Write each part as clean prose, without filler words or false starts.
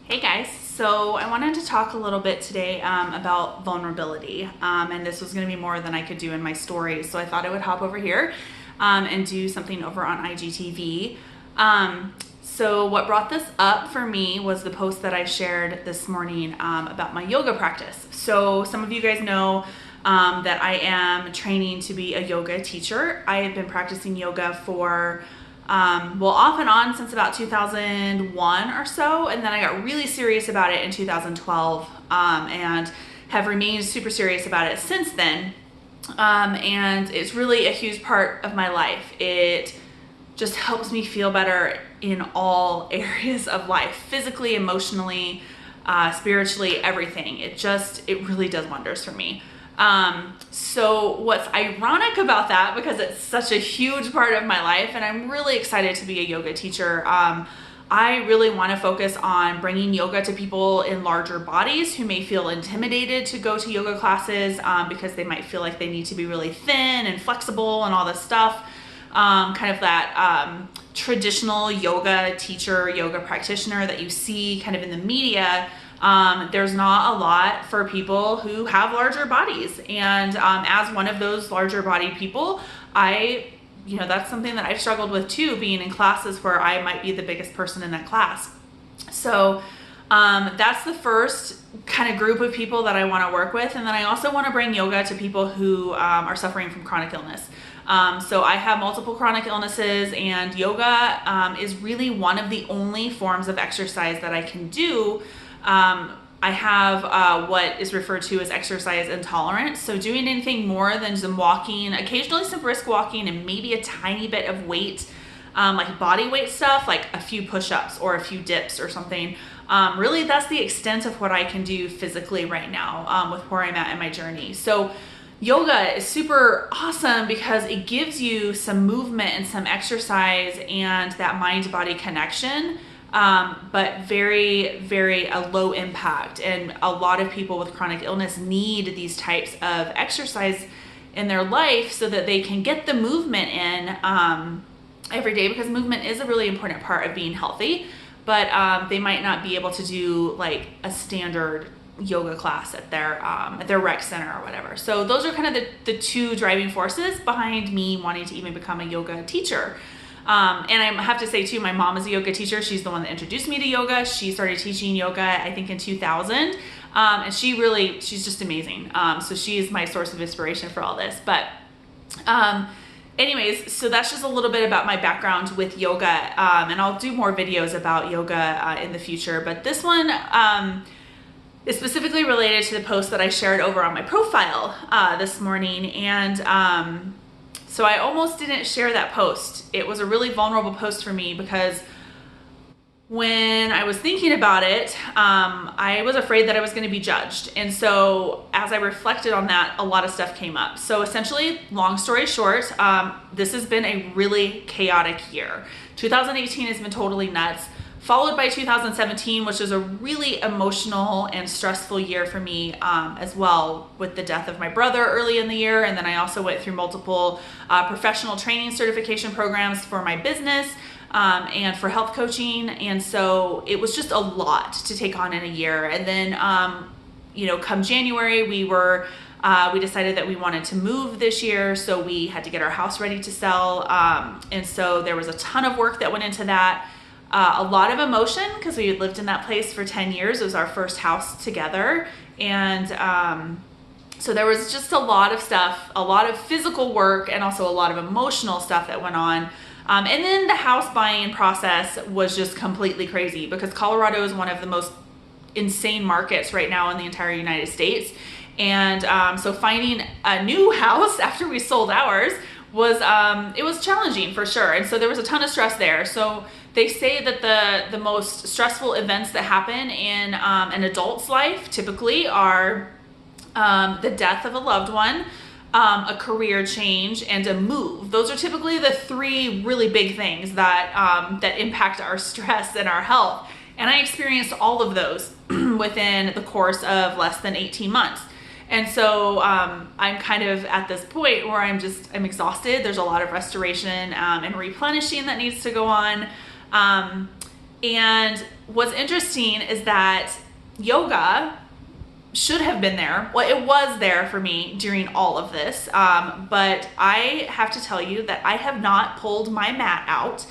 Hey guys, so I wanted to talk a little bit today about vulnerability, and this was going to be more than I could do in my story, so I thought I would hop over here and do something over on IGTV. So what brought this up for me was the post that I shared this morning about my yoga practice. So some of you guys know that I am training to be a yoga teacher. I have been practicing yoga for off and on since about 2001 or so, and then I got really serious about it in 2012 and have remained super serious about it since then. And it's really a huge part of my life. It just helps me feel better in all areas of life, physically, emotionally, spiritually, everything. It really does wonders for me. So what's ironic about that, because it's such a huge part of my life and I'm really excited to be a yoga teacher, I really want to focus on bringing yoga to people in larger bodies who may feel intimidated to go to yoga classes because they might feel like they need to be really thin and flexible and all this stuff. Kind of that traditional yoga teacher, yoga practitioner that you see kind of in the media. There's not a lot for people who have larger bodies. And as one of those larger body people, that's something that I've struggled with too, being in classes where I might be the biggest person in that class. So that's the first kind of group of people that I want to work with. And then I also want to bring yoga to people who are suffering from chronic illness. So I have multiple chronic illnesses, and yoga is really one of the only forms of exercise that I can do. I have what is referred to as exercise intolerance. So doing anything more than some walking, occasionally some brisk walking, and maybe a tiny bit of weight, like body weight stuff, like a few push-ups or a few dips or something. Really, that's the extent of what I can do physically right now with where I'm at in my journey. So yoga is super awesome because it gives you some movement and some exercise and that mind-body connection. But very, very low impact. And a lot of people with chronic illness need these types of exercise in their life so that they can get the movement in every day, because movement is a really important part of being healthy. But they might not be able to do like a standard yoga class at their rec center or whatever. So those are kind of the two driving forces behind me wanting to even become a yoga teacher. And I have to say too, my mom is a yoga teacher. She's the one that introduced me to yoga. She started teaching yoga, I think, in 2000. And she's just amazing. So she is my source of inspiration for all this. But anyways, so that's just a little bit about my background with yoga. And I'll do more videos about yoga in the future. But this one is specifically related to the post that I shared over on my profile this morning. And so I almost didn't share that post. It was a really vulnerable post for me because when I was thinking about it, I was afraid that I was going to be judged. And so as I reflected on that, a lot of stuff came up. So essentially, long story short, this has been a really chaotic year. 2018 has been totally nuts, followed by 2017, which is a really emotional and stressful year for me as well, with the death of my brother early in the year. And then I also went through multiple professional training certification programs for my business and for health coaching. And so it was just a lot to take on in a year. And then, come January, we decided that we wanted to move this year. So we had to get our house ready to sell. And so there was a ton of work that went into that. A lot of emotion because we had lived in that place for 10 years. It was our first house together. And so there was just a lot of stuff, a lot of physical work, and also a lot of emotional stuff that went on. And then the house buying process was just completely crazy because Colorado is one of the most insane markets right now in the entire United States. And so finding a new house after we sold ours was challenging for sure. And so there was a ton of stress there. So they say that the most stressful events that happen in an adult's life typically are the death of a loved one, a career change, and a move. Those are typically the three really big things that impact our stress and our health. And I experienced all of those within the course of less than 18 months. And so I'm kind of at this point where I'm exhausted. There's a lot of restoration and replenishing that needs to go on. And what's interesting is that yoga should have been there. Well, it was there for me during all of this, but I have to tell you that I have not pulled my mat out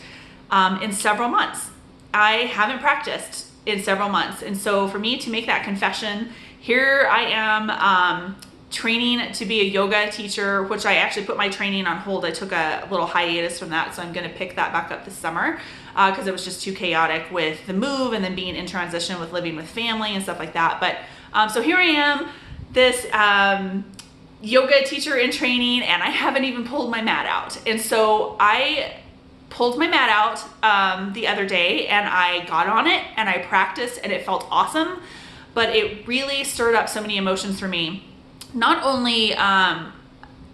in several months. I haven't practiced in several months. And so for me to make that confession, here I am training to be a yoga teacher, which I actually put my training on hold. I took a little hiatus from that, so I'm going to pick that back up this summer because it was just too chaotic with the move and then being in transition with living with family and stuff like that. But so here I am, this yoga teacher in training, and I haven't even pulled my mat out. And so I pulled my mat out the other day, and I got on it and I practiced, and it felt awesome, but it really stirred up so many emotions for me. Not only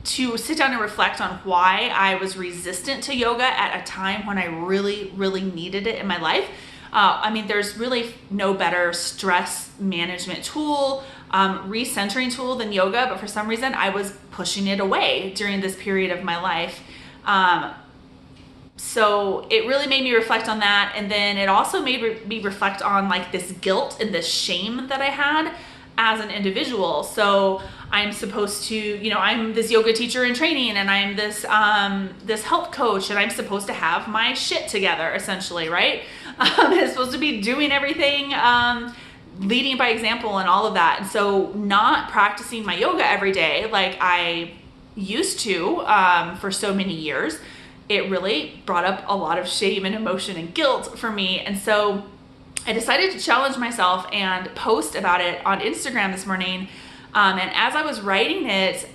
to sit down and reflect on why I was resistant to yoga at a time when I really, really needed it in my life. I mean, there's really no better stress management tool, recentering tool than yoga, but for some reason I was pushing it away during this period of my life. So it really made me reflect on that. And then it also made me reflect on like this guilt and this shame that I had as an individual. So I'm supposed to, you know, I'm this yoga teacher in training, and I'm this this health coach, and I'm supposed to have my shit together, essentially, right? I'm supposed to be doing everything, leading by example and all of that. And so not practicing my yoga every day like I used to for so many years, it really brought up a lot of shame and emotion and guilt for me. And so I decided to challenge myself and post about it on Instagram this morning. And as I was writing it,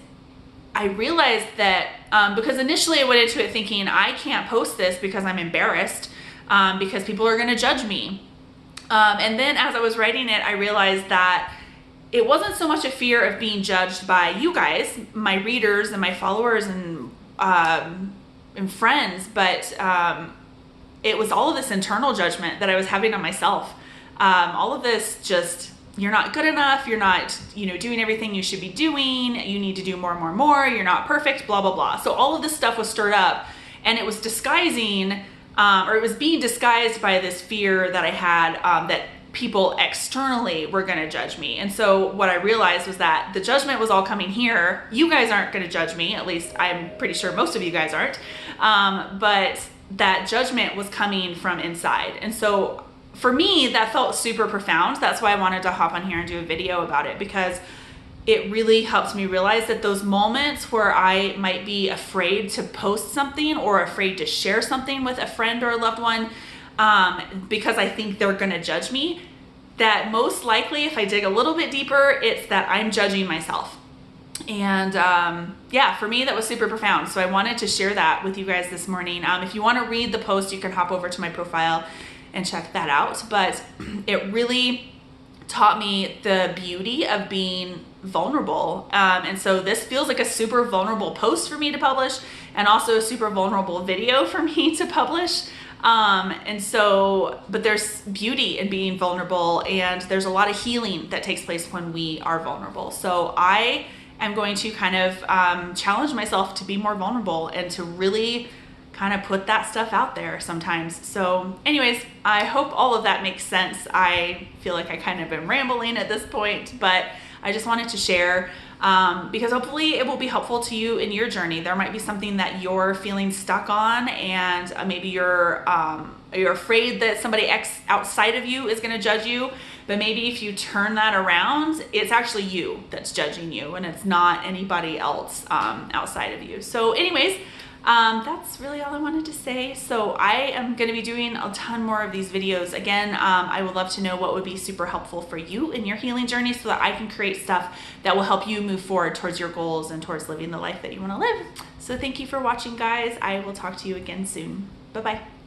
I realized that because initially I went into it thinking I can't post this because I'm embarrassed, because people are going to judge me. And then as I was writing it, I realized that it wasn't so much a fear of being judged by you guys, my readers and my followers and friends, but it was all of this internal judgment that I was having on myself. All of this just, you're not good enough, you're not, you know, doing everything you should be doing, you need to do more and more and more, you're not perfect, blah, blah, blah. So all of this stuff was stirred up, and it was disguising, or it was being disguised by this fear that I had that people externally were going to judge me. And so what I realized was that the judgment was all coming here. You guys aren't going to judge me, at least I'm pretty sure most of you guys aren't, but that judgment was coming from inside. And so for me, that felt super profound. That's why I wanted to hop on here and do a video about it, because it really helped me realize that those moments where I might be afraid to post something or afraid to share something with a friend or a loved one, because I think they're going to judge me, that most likely, if I dig a little bit deeper, it's that I'm judging myself. And yeah, for me, that was super profound. So I wanted to share that with you guys this morning. If you want to read the post, you can hop over to my profile and check that out. But it really taught me the beauty of being vulnerable. And so this feels like a super vulnerable post for me to publish, and also a super vulnerable video for me to publish. And so, but there's beauty in being vulnerable, and there's a lot of healing that takes place when we are vulnerable. So I am going to kind of challenge myself to be more vulnerable and to really kind of put that stuff out there sometimes. So anyways, I hope all of that makes sense. I feel like I kind of been rambling at this point, but I just wanted to share because hopefully it will be helpful to you in your journey. There might be something that you're feeling stuck on, and maybe you're afraid that somebody outside of you is going to judge you. But maybe if you turn that around, it's actually you that's judging you, and it's not anybody else outside of you. So anyways, that's really all I wanted to say. So I am going to be doing a ton more of these videos. Again, I would love to know what would be super helpful for you in your healing journey, so that I can create stuff that will help you move forward towards your goals and towards living the life that you want to live. So thank you for watching, guys. I will talk to you again soon. Bye-bye.